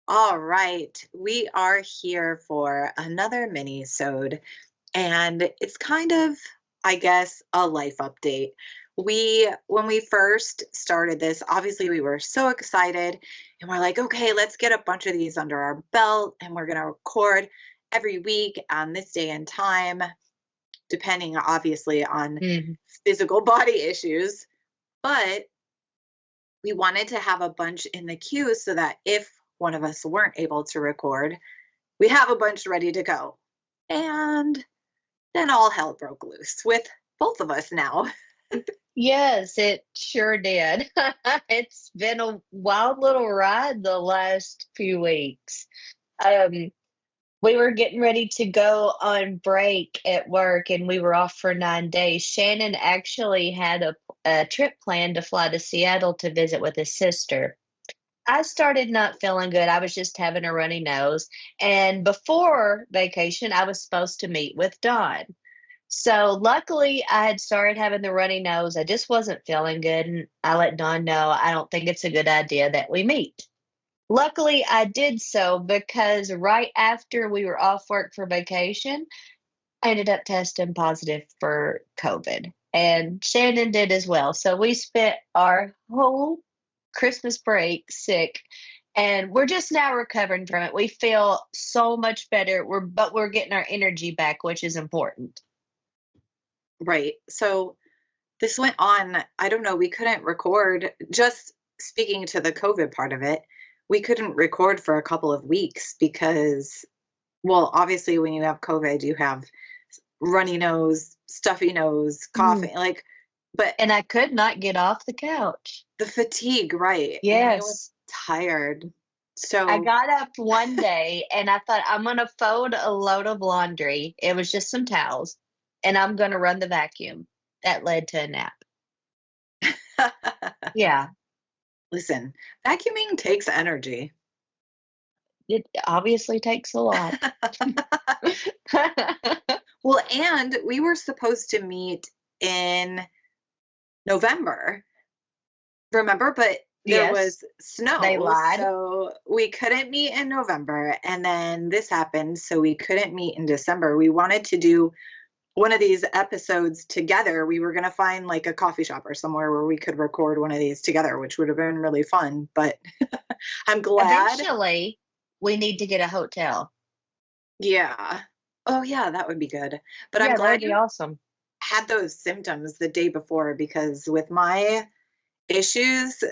All right, we are here for another mini-sode, and it's kind of, I guess, a life update. When we first started this, obviously we were so excited, and we're like, okay, let's get a bunch of these under our belt, and we're gonna record every week on this day and time, depending obviously on Mhm. physical body issues. But we wanted to have a bunch in the queue so that if one of us weren't able to record, we have a bunch ready to go. And then all hell broke loose with both of us now. Yes, it sure did. It's been a wild little ride the last few weeks. Um, we were getting ready to go on break at work and we were off for 9 days. Shannon actually had a trip planned to fly to Seattle to visit with his sister. I started not feeling good. I was just having a runny nose. And before vacation, I was supposed to meet with Dawn. So luckily, I had started having the runny nose. I just wasn't feeling good. And I let Dawn know I don't think it's a good idea that we meet. Luckily, I did so because right after we were off work for vacation, I ended up testing positive for COVID. And Shannon did as well. So we spent our whole Christmas break sick. And we're just now recovering from it. We feel so much better. We're getting our energy back, which is important. Right. So this went on, I don't know, we couldn't record, just speaking to the COVID part of it, we couldn't record for a couple of weeks because, well, obviously, when you have COVID, you have runny nose, stuffy nose, Mm. coughing, like, but And I could not get off the couch. the fatigue, right? And I was Yes. tired. I So, got up one day and I thought, I'm going to fold a load of laundry. It was just some towels, and I'm going to run the vacuum. That led to a nap. Yeah, listen, vacuuming takes energy. it obviously takes a lot. Well, and we were supposed to meet in November, remember? But there Yes, was they snow, lied. so we couldn't meet in November. And then this happened, so we couldn't meet in December. We wanted to do one of these episodes together. We were going to find like a coffee shop or somewhere where we could record one of these together, which would have been really fun. But I'm glad. Eventually, we need to get a hotel. Yeah. Oh, yeah, that would be good. But I'm Yeah, that would glad be you awesome. had those symptoms the day before because with my issues,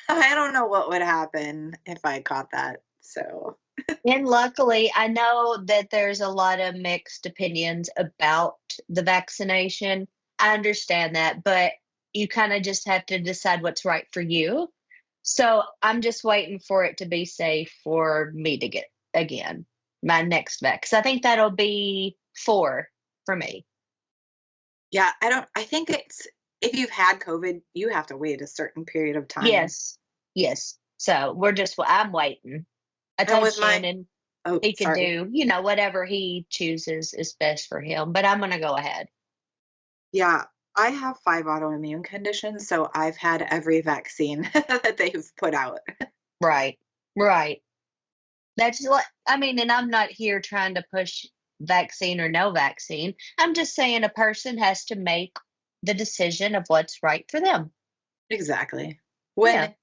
I don't know what would happen if I caught that. So, And luckily, I know that there's a lot of mixed opinions about the vaccination. I understand that, but you kind of just have to decide what's right for you. So I'm just waiting for it to be safe for me to get again my next vax. I think that'll be 4 for me. yeah, I think it's if you've had COVID, you have to wait a certain period of time. Yes, yes. So I'm waiting. I And told with my, Shannon oh, he can sorry. do, whatever he chooses is best for him, but I'm going to go ahead. Yeah, I have 5 autoimmune conditions, so I've had every vaccine that they've put out. Right. Right. That's what I mean, and I'm not here trying to push vaccine or no vaccine. I'm just saying a person has to make the decision of what's right for them. Exactly. Yeah. When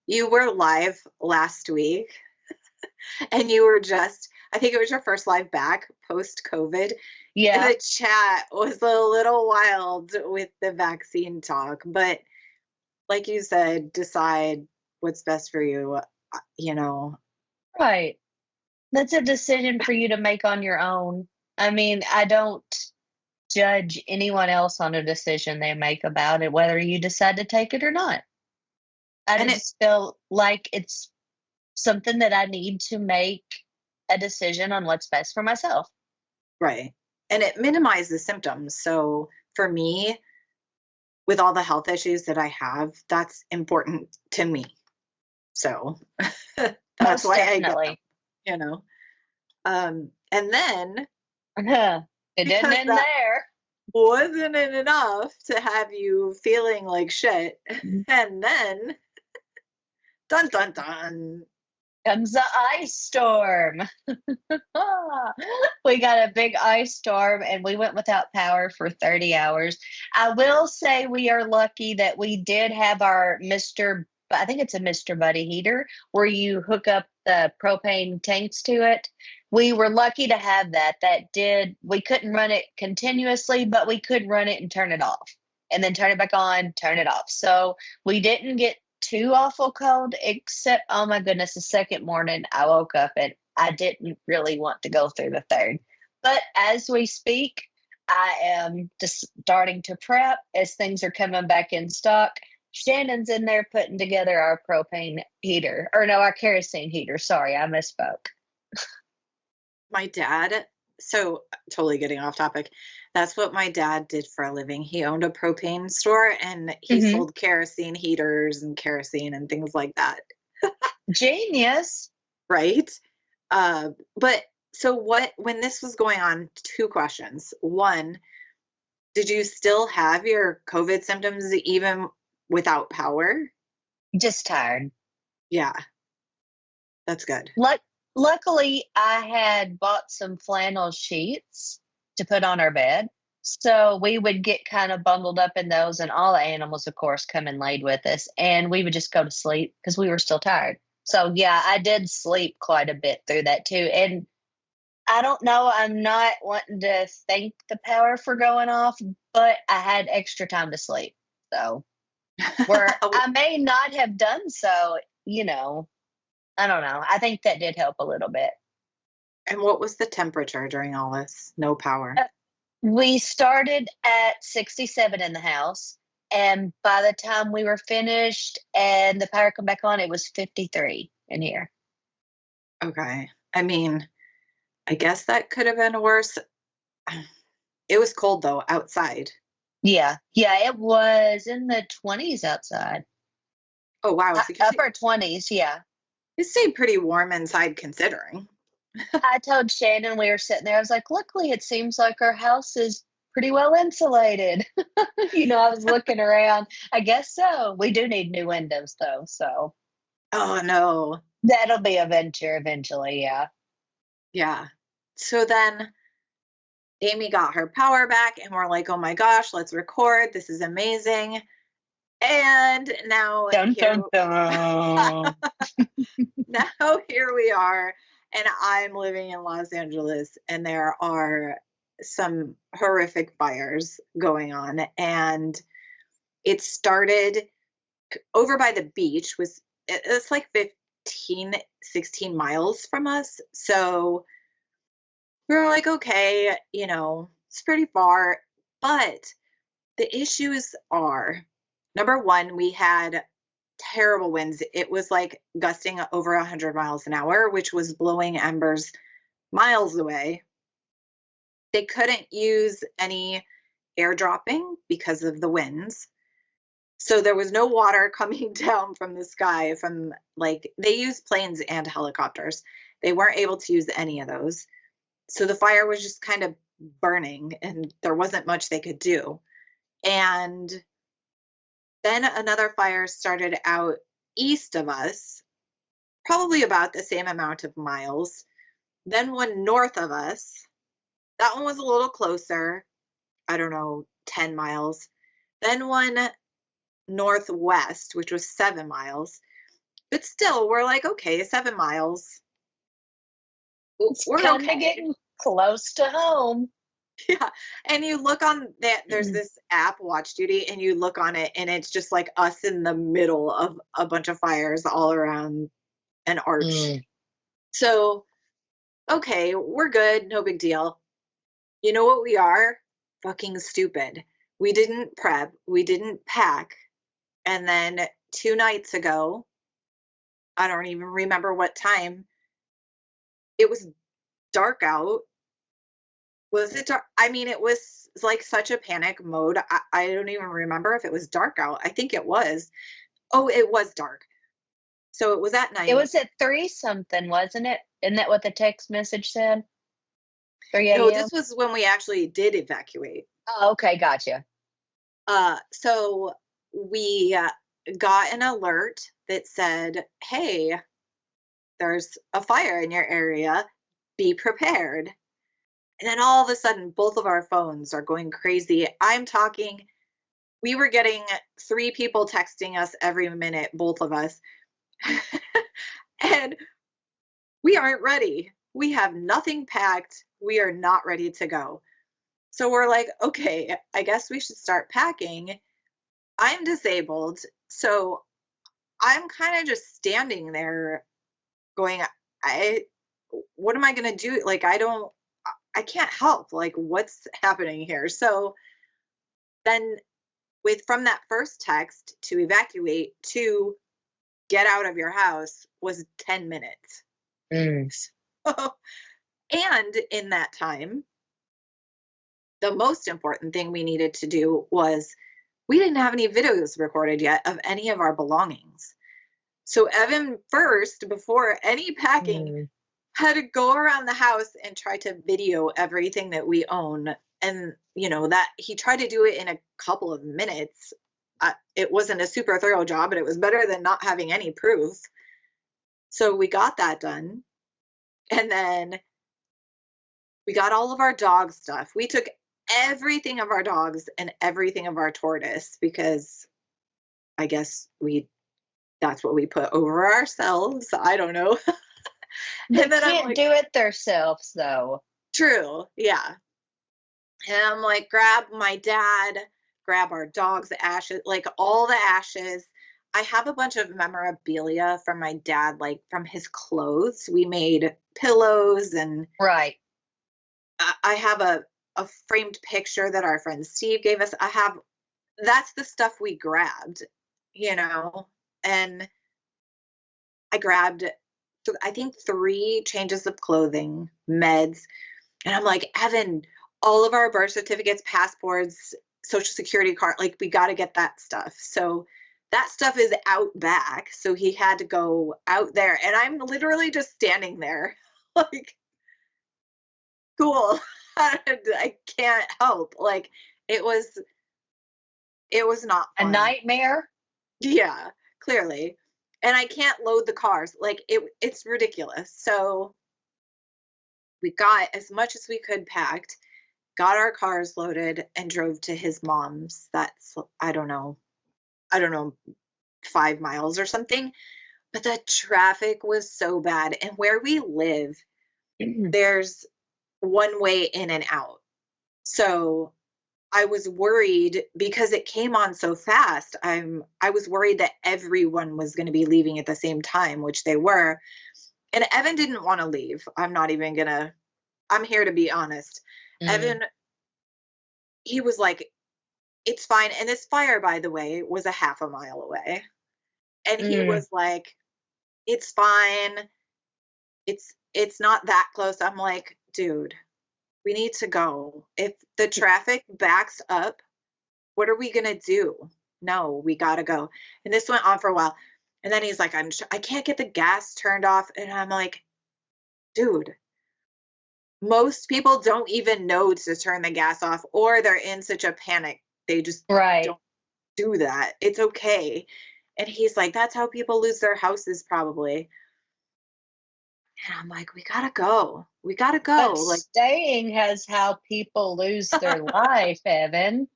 you were live last week and you were just, I think it was your first live back post COVID, Yeah. the chat was a little wild with the vaccine talk, but like you said, decide what's best for you, you know. Right. That's a decision for you to make on your own. I mean, I don't judge anyone else on a decision they make about it, whether you decide to take it or not. I And it just feel like it's something that I need to make a decision on what's best for myself. right. And it minimizes the symptoms. So for me, with all the health issues that I have, that's important to me. So that's Most why I get them, definitely. you know. And then It didn't because end that there. wasn't enough to have you feeling like shit, Mm. and then dun dun dun. Comes the ice storm. We got a big ice storm and we went without power for 30 hours. I will say we are lucky that we did have our I think it's a Mr. Buddy heater where you hook up the propane tanks to it. We were lucky to have that. We couldn't run it continuously, but we could run it and turn it off and then turn it back on, turn it off. So we didn't get too awful cold, except, oh my goodness, the second morning I woke up and I didn't really want to go through the third. But as we speak, I am just starting to prep as things are coming back in stock. Shannon's in there putting together our propane heater, or no, our kerosene heater. Sorry, I misspoke. My dad, so totally getting off topic. That's what my dad did for a living. He owned a propane store and he Hmm. sold kerosene heaters and kerosene and things like that. Genius. Right? But so when this was going on, two questions. One, did you still have your COVID symptoms even without power? Just tired. Yeah, that's good. Luck- Luckily, I had bought some flannel sheets to put on our bed. So we would get kind of bundled up in those, and all the animals, of course, come and laid with us. And we would just go to sleep because we were still tired. So, yeah, I did sleep quite a bit through that too. And I don't know, I'm not wanting to thank the power for going off, but I had extra time to sleep. So, where I may not have done so, you know, I don't know. I think that did help a little bit. And what was the temperature during all this? No power. Uh, We started at 67 in the house, and by the time we were finished and the power come back on, it was 53 in here. Okay. I mean, I guess that could have been worse. It was cold though outside. Yeah, yeah, it was in the 20s outside. Oh wow, so Upper 20s, yeah. you stayed pretty warm inside considering. I told Shannon we were sitting there, I was like, luckily it seems like our house is pretty well insulated. I was looking around. I guess so. We do need new windows though, so Oh no. that'll be a venture eventually, yeah. Yeah. So then Amy got her power back and we're like, "Oh my gosh, let's record. This is amazing." And now Dun here dun dun. now here we are and I'm living in Los Angeles and there are some horrific fires going on and it started over by the beach was it's like 15, 16 miles from us. So we were like, okay, it's pretty far. But the issues are number one, we had terrible winds. It was like gusting over 100 miles an hour, which was blowing embers miles away. They couldn't use any airdropping because of the winds. So there was no water coming down from the sky from like they use planes and helicopters. They weren't able to use any of those. So the fire was just kind of burning and there wasn't much they could do. And then another fire started out east of us, probably about the same amount of miles. Then one north of us. That one was a little closer. I don't know, 10 miles. Then one northwest, which was 7 miles. But still, we're like, okay, 7 miles. It's We're kind of okay. getting close to home. Yeah. And you look on that, there's Mm. this app, Watch Duty, and you look on it, and it's just like us in the middle of a bunch of fires all around an arch. Mm. So, okay, we're good. No big deal. You know what we are? Fucking stupid. We didn't prep, we didn't pack. And then 2 nights ago, I don't even remember what time, it was dark out. Was it dark? I mean, it was like such a panic mode. I don't even remember if it was dark out. I think it was. Oh, it was dark. So it was at It night. was at 3 something, wasn't it? Isn't that what the text message said? 3 No, a.m.? this was when we actually did evacuate. Oh, okay, gotcha. So we got an alert that said, hey, there's a fire in your area. Be prepared. And then all of a sudden, both of our phones are going crazy. I'm talking, we were getting 3 people texting us every minute, both of us. And we aren't ready. We have nothing packed. We are not ready to go. So we're like, okay, I guess we should start packing. I'm disabled. So I'm kind of just standing there going, I, what am I going to do? Like, I can't help. Like, what's happening here? So then from that first text to evacuate to get out of your house was 10 minutes. Mm. And in that time, the most important thing we needed to do was we didn't have any videos recorded yet of any of our belongings. So Evan first, before any packing, had to go around the house and try to video everything that we own. And, that he tried to do it in a couple of minutes. It wasn't a super thorough job, but it was better than not having any proof. So we got that done. And then we got all of our dog stuff. We took everything of our dogs and everything of our tortoise because I guess that's what we put over ourselves. I don't know. They And then I'm can't like, do it themselves, though. true, yeah. And I'm like, grab my dad, grab our dog's ashes, like all the ashes. I have a bunch of memorabilia from my dad, like from his clothes. We made pillows, and Right. I have a framed picture that our friend Steve gave us. That's the stuff we grabbed, and I grabbed, I think 3 changes of clothing, meds, and I'm like, Evan, all of our birth certificates, passports, social security card, like we got to get that stuff. So that stuff is out back. So he had to go out there, and I'm literally just standing there like, cool. I can't help. Like it was not A fun. nightmare? Yeah, clearly. And I can't load the cars. Like it's ridiculous. So we got as much as we could packed, got our cars loaded, and drove to his mom's. That's, I don't know, 5 miles or something. But the traffic was so bad. And where we live, there's one way in and out. So I was worried because it came on so fast. I was worried that everyone was going to be leaving at the same time, which they were. And Evan didn't want to leave. I'm here to be honest. Evan, he was like, it's fine. And this fire, by the way, was a half a mile away. And he was like, it's fine. It's not that close. I'm like, dude, we need to go. If the traffic backs up, what are we going to do? No, we got to go. And this went on for a while. And then he's like, I can't get the gas turned off. And I'm like, dude, most people don't even know to turn the gas off, or they're in such a panic. They just don't do that. It's okay. And he's like, that's how people lose their houses probably. And I'm like, we gotta go. We gotta go. But Like, staying has how people lose their life, Evan.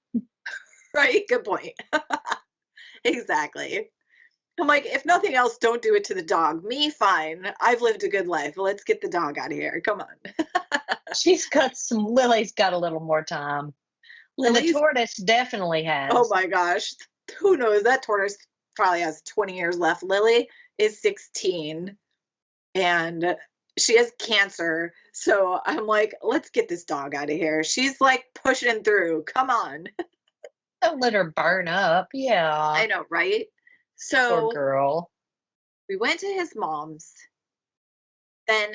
right? Good point. Exactly. I'm like, if nothing else, don't do it to the dog. Me, fine. I've lived a good life. Let's get the dog out of here. Come on. Lily's got a little more time. And the tortoise definitely has. Oh my gosh. Who knows? That tortoise probably has 20 years left. Lily is 16 and she has cancer. So I'm like, let's get this dog out of here. She's like pushing through. Come on. Don't let her burn up. Yeah. I know, right? Poor So girl. we went to his mom's. Then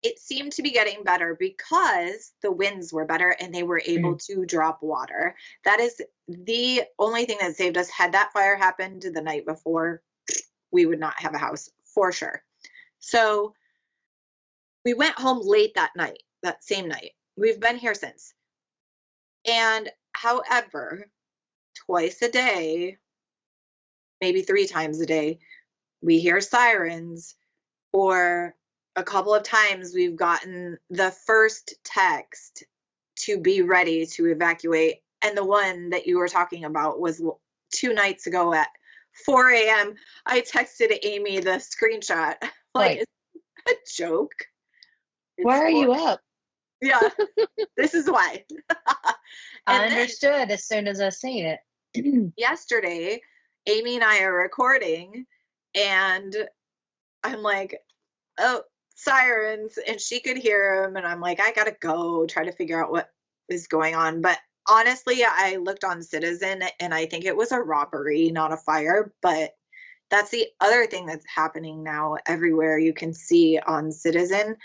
it seemed to be getting better because the winds were better and they were able to drop water. That is the only thing that saved us. Had that fire happened the night before, we would not have a house for sure. So we went home late that same night. We've been here since. And however, twice a day, maybe 3 times a day, we hear sirens. or a couple of times we've gotten the first text to be ready to evacuate. And the one that you were talking about was 2 nights ago at 4 a.m. I texted Amy the screenshot. Like, Like, it's a joke. why It's are for, you up? yeah, this is why. I And then understood as soon as I seen it. yesterday, Amy and I are recording, and I'm like, oh, sirens. And she could hear them. And I'm like, I gotta go try to figure out what is going on. But honestly, I looked on Citizen and I think it was a robbery, not a fire. But that's the other thing that's happening now everywhere you can see on Citizen: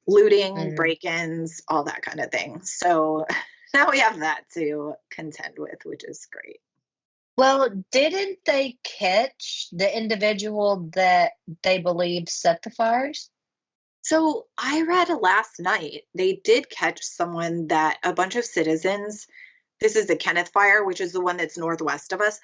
looting, Mm. break-ins, all that kind of thing. So now we have that to contend with, which is great. Well, didn't they catch the individual that they believe set the fires? So I read last night they did catch someone, that a bunch of citizens, this is the Kenneth fire, which is the one that's northwest of us.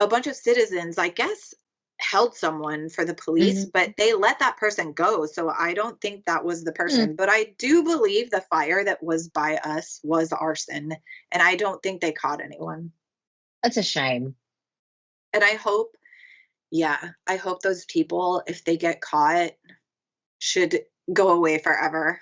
A bunch of citizens, I guess, held someone for the police, Mhm. but they let that person go. So I don't think that was the Mm, person. But I do believe the fire that was by us was arson. And I don't think they caught anyone. that's a shame. And I hope, yeah, I hope those people, if they get caught, should go away forever.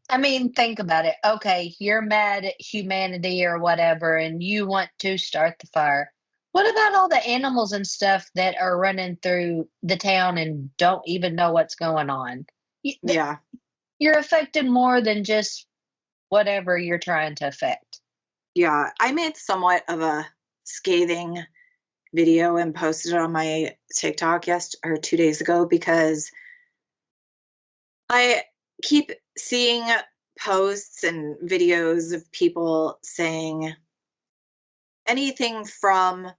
I mean, think about it. Okay, you're mad at humanity or whatever, and you want to start the fire. What about all the animals and stuff that are running through the town and don't even know what's going on? Yeah. You're affected more than just whatever you're trying to affect. Yeah. I made somewhat of a scathing video and posted it on my TikTok 2 days ago, because I keep seeing posts and videos of people saying anything from,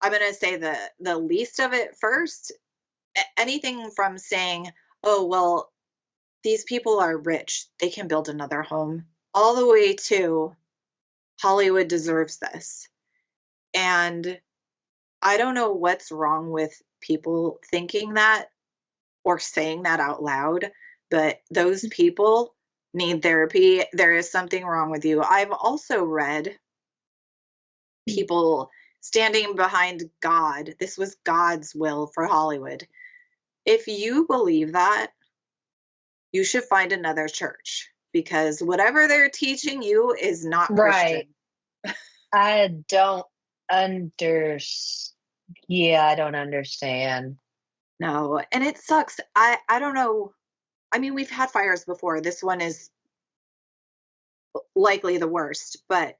I'm going to say the least of it first, anything from saying, oh, well, these people are rich, they can build another home, all the way to Hollywood deserves this. And I don't know what's wrong with people thinking that or saying that out loud, but those people need therapy. There is something wrong with you. I've also read people standing behind God. This was God's will for Hollywood. If you believe that, you should find another church, because whatever they're teaching you is not Right. Christian. I don't under. Yeah, I don't understand. No, and it sucks. I don't know. I mean, we've had fires before. This one is likely the worst, but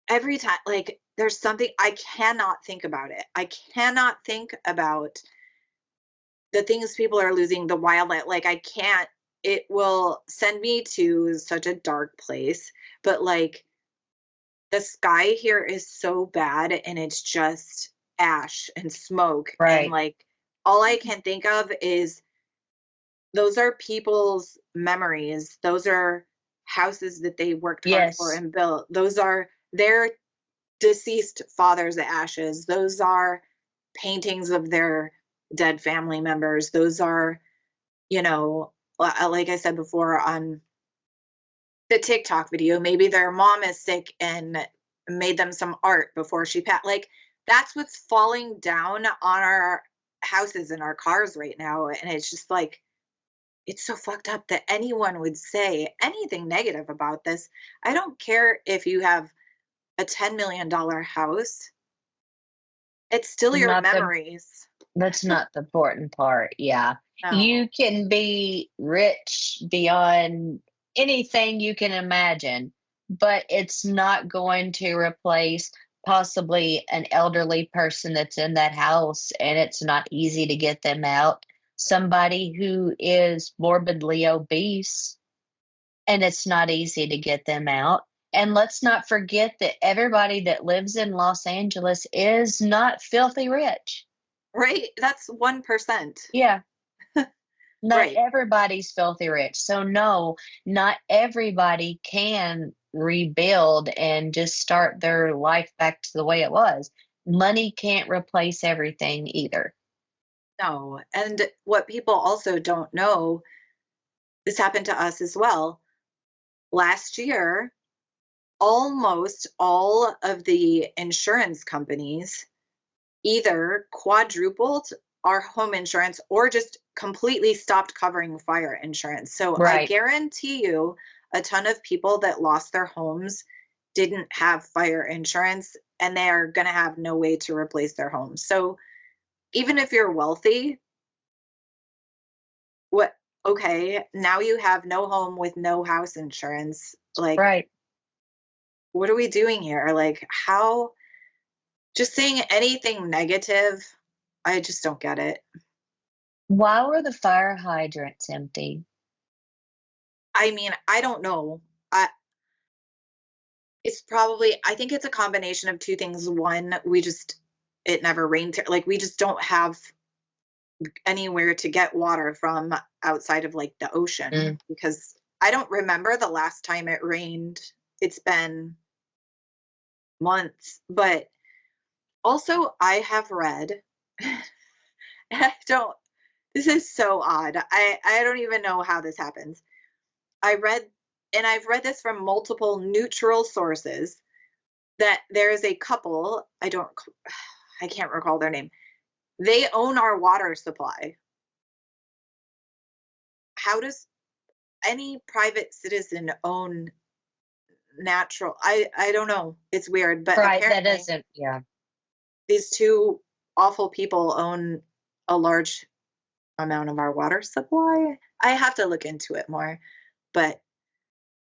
every time, like, there's something I cannot think about it. I cannot think about the things people are losing, the wildlife. Like, I can't. It will send me to such a dark place. But like, the sky here is so bad, and it's just ash and smoke, and Right. like, all I can think of is those are people's memories. Those are houses that they worked hard for Yes. and built. Those are their deceased father's ashes. Those are paintings of their dead family members. Those are, you know, like I said before on the TikTok video, maybe their mom is sick and made them some art before she passed. Like, that's what's falling down on our houses and our cars right now. And it's just like, it's so fucked up that anyone would say anything negative about this. I don't care if you have a $10 million house, it's still your Not the memories. That's not the important part. Yeah. No. You can be rich beyond anything you can imagine, but it's not going to replace possibly an elderly person that's in that house and it's not easy to get them out. Somebody who is morbidly obese and it's not easy to get them out. And let's not forget that everybody that lives in Los Angeles is not filthy rich. Right? That's 1%. Yeah. Not Right. everybody's filthy rich. So no, not everybody can rebuild and just start their life back to the way it was. money can't replace everything either. No. And what people also don't know, this happened to us as well. Last year, almost all of the insurance companies either quadrupled our home insurance or just completely stopped covering fire insurance. So I Right. guarantee you a ton of people that lost their homes didn't have fire insurance and they're going to have no way to replace their homes. So even if you're wealthy, what okay, now you have no home with no house insurance. Like, Right. what are we doing here? Like, how just saying anything negative, I just don't get it. Why were the fire hydrants empty? I mean, I don't know. I It's probably I think it's a combination of 2 things. One, it never rained here. Like, we just don't have anywhere to get water from outside of, like, the Mm. ocean because I don't remember the last time it rained. It's been months, but also I have read and I don't this is so odd. I don't even know how this happens. I read and I've read this from multiple neutral sources that there is a couple, I can't recall their name. They own our water supply. How does any private citizen own natural I don't know. It's weird, but Right, that apparently doesn't, yeah. these two awful people own a large amount of our water supply. I have to look into it more, but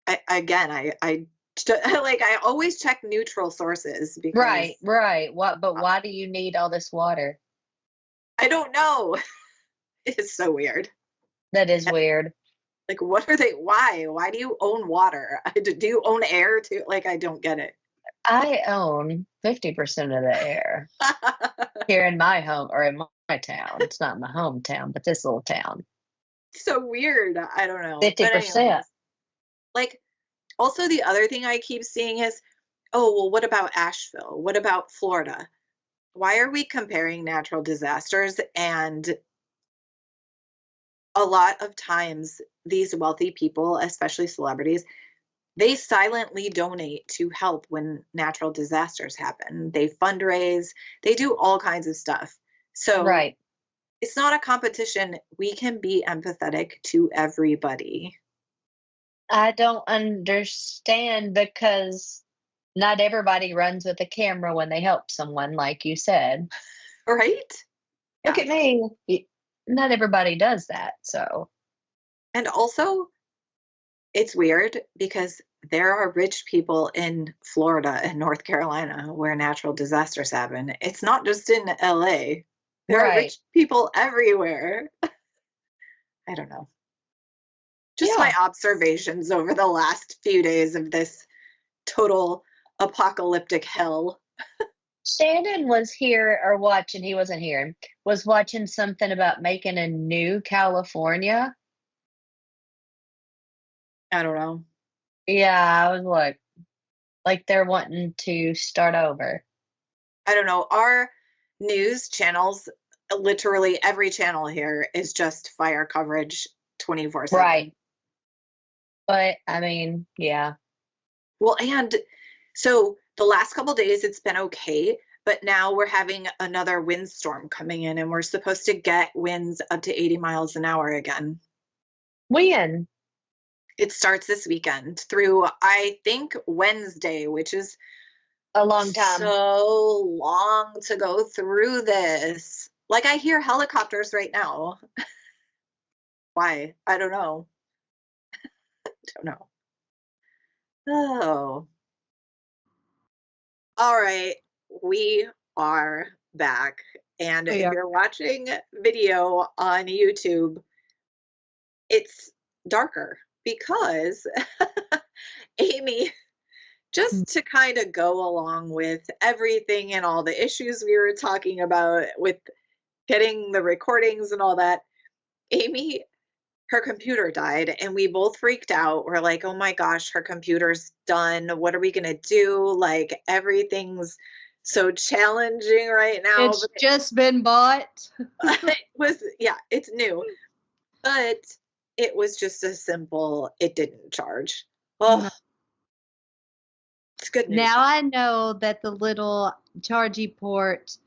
I like I always check neutral sources because Right, right. But why do you need all this water? I don't know. It's so weird. That is weird. Like, what are they? Why? Why do you own water? Do you own air too? Like, I don't get it. I own 50% of the air here in my home or in my town. It's not my hometown, but this little town. So weird. I don't know. But 50%. anyways, like, also the other thing I keep seeing is, oh, well, what about Asheville? What about Florida? Why are we comparing natural disasters? And a lot of times, these wealthy people, especially celebrities, they silently donate to help when natural disasters happen. They fundraise, they do all kinds of stuff. So Right. it's not a competition. We can be empathetic to everybody, I don't understand because not everybody runs with a camera when they help someone, like you said. right? Look Yeah. at me. Not everybody does that. So, And also, it's weird because there are rich people in Florida and North Carolina where natural disasters happen. It's not just in LA. There are right. rich people everywhere. I don't know. Just my Yeah. observations over the last few days of this total apocalyptic hell. Shannon was here or watching, he wasn't here, was watching something about making a new California. I don't know. Yeah, I was like they're wanting to start over. I don't know. Our news channels, literally every channel here is just fire coverage 24/7. Right. But I mean, yeah. Well, and so the last couple days it's been okay, but now we're having another windstorm coming in and we're supposed to get winds up to 80 miles an hour again. When? It starts this weekend through, I think, Wednesday, which is A long time. so long to go through this. Like, I hear helicopters right now. Why? I don't know. Don't know. Oh. All right. We are back. And if Yeah. you're watching video on YouTube, it's darker because Amy, Mm. just to kind of go along with everything and all the issues we were talking about with getting the recordings and all that, Amy, her computer died and we both freaked out. We're like, oh my gosh, her computer's done. What are we going to do? Like, everything's so challenging right now. It's just been bought. It's new, but it was just a simple, it didn't charge. Oh, No. it's good news. Now I know that the little chargy port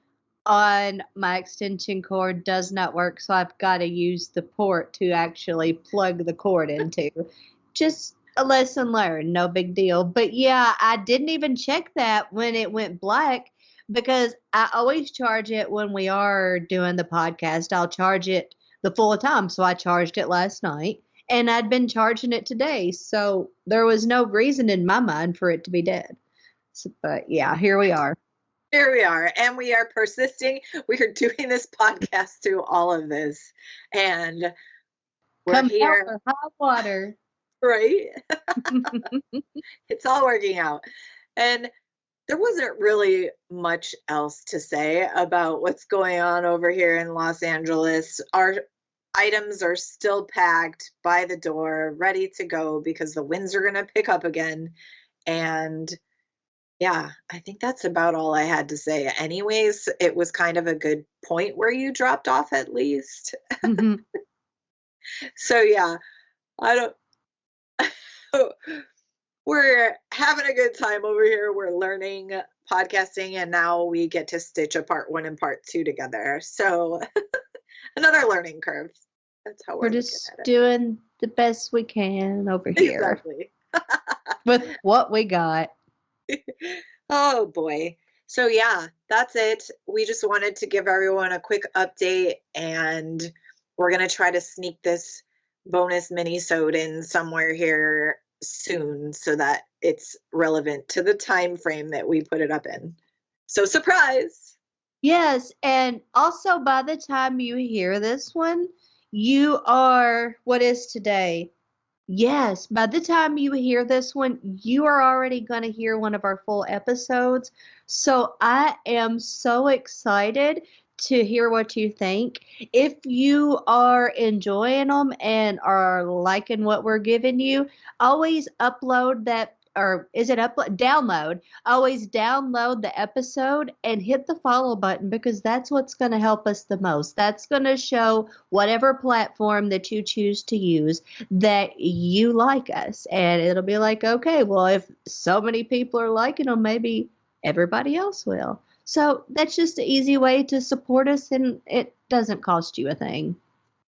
on my extension cord does not work, so I've got to use the port to actually plug the cord into. Just a lesson learned, no big deal. But yeah, I didn't even check that when it went black because I always charge it when we are doing the podcast. I'll charge it the full time, so I charged it last night. And I'd been charging it today, so there was no reason in my mind for it to be dead. So, but yeah, here we are. Here we are, and we are persisting. We are doing this podcast through all of this, and we're Come here. Hell or high water. Right? It's all working out. And there wasn't really much else to say about what's going on over here in Los Angeles. Our items are still packed by the door, ready to go because the winds are going to pick up again. And yeah, I think that's about all I had to say. Anyways, it was kind of a good point where you dropped off at least. Mm-hmm. So yeah, I don't we're having a good time over here. We're learning podcasting, and now we get to stitch a part 1 and part 2 together. So another learning curve. That's how We're just doing the best we can over here. Exactly. With what we got. Oh boy. So yeah, that's it. We just wanted to give everyone a quick update, and we're going to try to sneak this bonus mini-sode in somewhere here soon so that it's relevant to the time frame that we put it up in. So surprise. Yes, and also by the time you hear this one, you are, what is today? Yes, by the time you hear this one, you are already going to hear one of our full episodes. So I am so excited to hear what you think. If you are enjoying them and are liking what we're giving you, always upload that, or is it upload? Download. Always download the episode and hit the follow button because that's what's going to help us the most. That's going to show whatever platform that you choose to use that you like us. And it'll be like, okay, well, if so many people are liking them, maybe everybody else will. So that's just an easy way to support us, and it doesn't cost you a thing.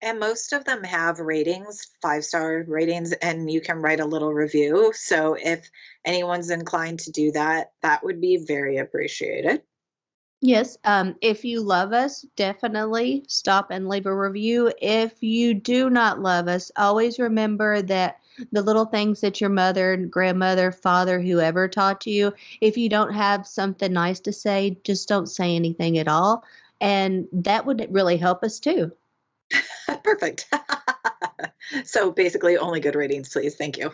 And most of them have ratings, 5-star ratings, and you can write a little review. So if anyone's inclined to do that, that would be very appreciated. Yes, if you love us, definitely stop and leave a review. If you do not love us, always remember that the little things that your mother, grandmother, father, whoever taught you, if you don't have something nice to say, just don't say anything at all. And that would really help us too. Perfect. So basically only good ratings, please. Thank you.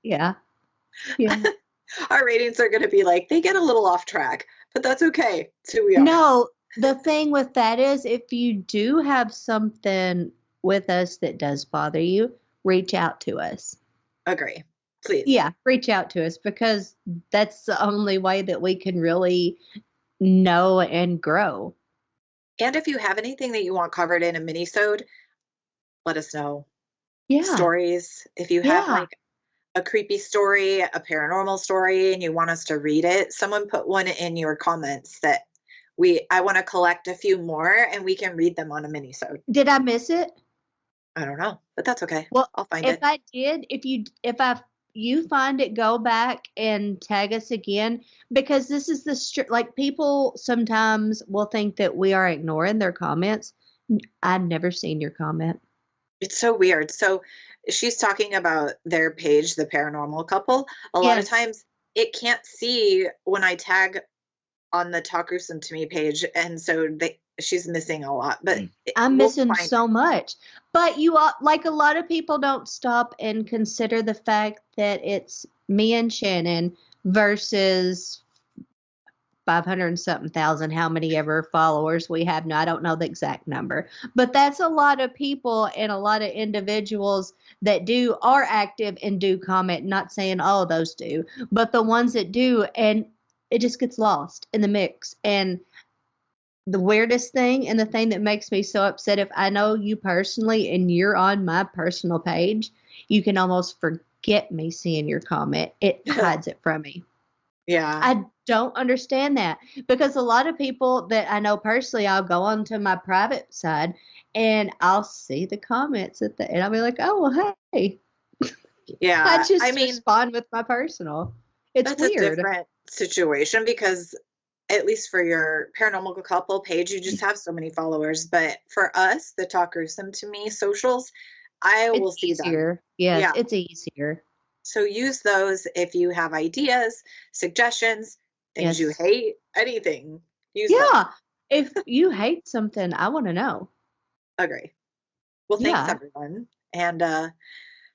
Yeah. Our ratings are going to be like, they get a little off track, but that's okay. So we are. No, the thing with that is if you do have something with us that does bother you, reach out to us. Agree. Please. Yeah, reach out to us because that's the only way that we can really know and grow. And if you have anything that you want covered in a mini-sode, let us know. Yeah. Stories. If you have like a creepy story, a paranormal story, and you want us to read it, someone put one in your comments that I want to collect a few more and we can read them on a mini-sode. Did I miss it? I don't know, but that's okay. Well, I'll find it. If I did, if you find it, go back and tag us again because this is like people sometimes will think that we are ignoring their comments. I've never seen your comment. It's so weird. So she's talking about their page, the paranormal couple. A lot of times it can't see when I tag on the Talk Gruesome to Me page, and so she's missing a lot. But I'm missing so much. But you like a lot of people don't stop and consider the fact that it's me and Shannon versus 500 and something thousand, how many ever followers we have now. I don't know the exact number, but that's a lot of people and a lot of individuals that are active and do comment, not saying all of those do, but the ones that do. And it just gets lost in the mix. And the weirdest thing and the thing that makes me so upset, if I know you personally and you're on my personal page, you can almost forget me seeing your comment. It hides it from me. Yeah. I don't understand that, because a lot of people that I know personally, I'll go onto my private side and I'll see the comments at the, and I'll be like, oh, well, hey. I Yeah. I just mean, respond with my personal. It's that's a weird. different situation because at least for your paranormal couple page, you just have so many followers. But for us, the Talk Gruesome to Me socials, I will It's see them. easier. Yes, Yeah. it's easier. So use those if you have ideas, suggestions, things you Yes. hate, anything. Use them. Yeah. If you hate something, I want to know. Agree. Well, thanks Yeah. everyone. And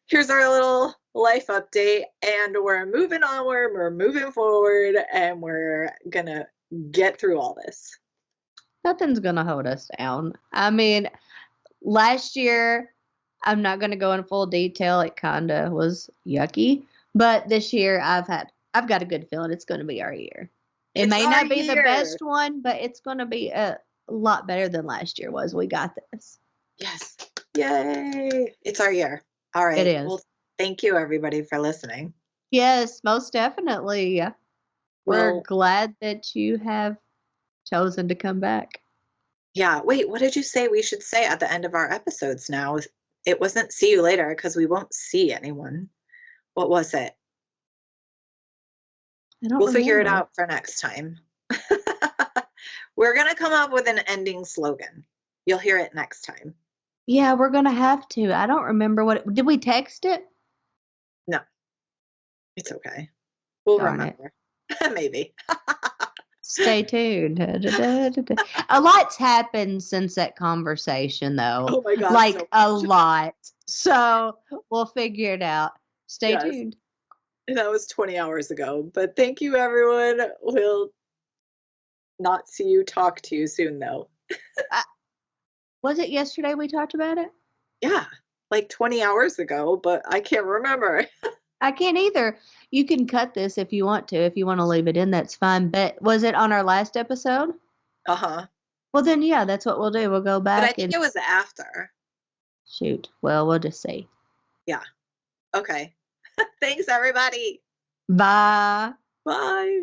here's our little life update. And we're moving onward, we're moving forward, and we're gonna get through all this. Nothing's going to hold us down. I mean, last year, I'm not going to go in full detail. It kind of was yucky. But this year, I've got a good feeling it's going to be our year. It It's may our not be the year. best one, but it's going to be a lot better than last year was. We got this. Yes. Yay. It's our year. All It right. is. Well, thank you everybody for listening. Yes, most definitely. We're Well, glad that you have chosen to come back. yeah. Wait, what did you say we should say at the end of our episodes now? It wasn't see you later because we won't see anyone. What was it? I don't We'll figure it remember. out for next time. We're going to come up with an ending slogan. You'll hear it next time. Yeah, we're going to have to. I don't remember did we text it? No, it's okay. We'll Darn remember. Maybe. Stay tuned. A lot's happened since that conversation, though. Oh my God. Like So a lot. So we'll figure it out. Stay yes, tuned. that was 20 hours ago. But thank you, everyone. We'll not see you, talk to you soon, though. Was it yesterday we talked about it? Yeah, like 20 hours ago, but I can't remember. I can't either. You can cut this if you want to. If you want to leave it in, that's fine. But was it on our last episode? Uh-huh. Well, then, yeah, that's what we'll do. We'll go But I back think and it was after. shoot. Well, we'll just see. Yeah. Okay. Thanks, everybody. Bye. Bye.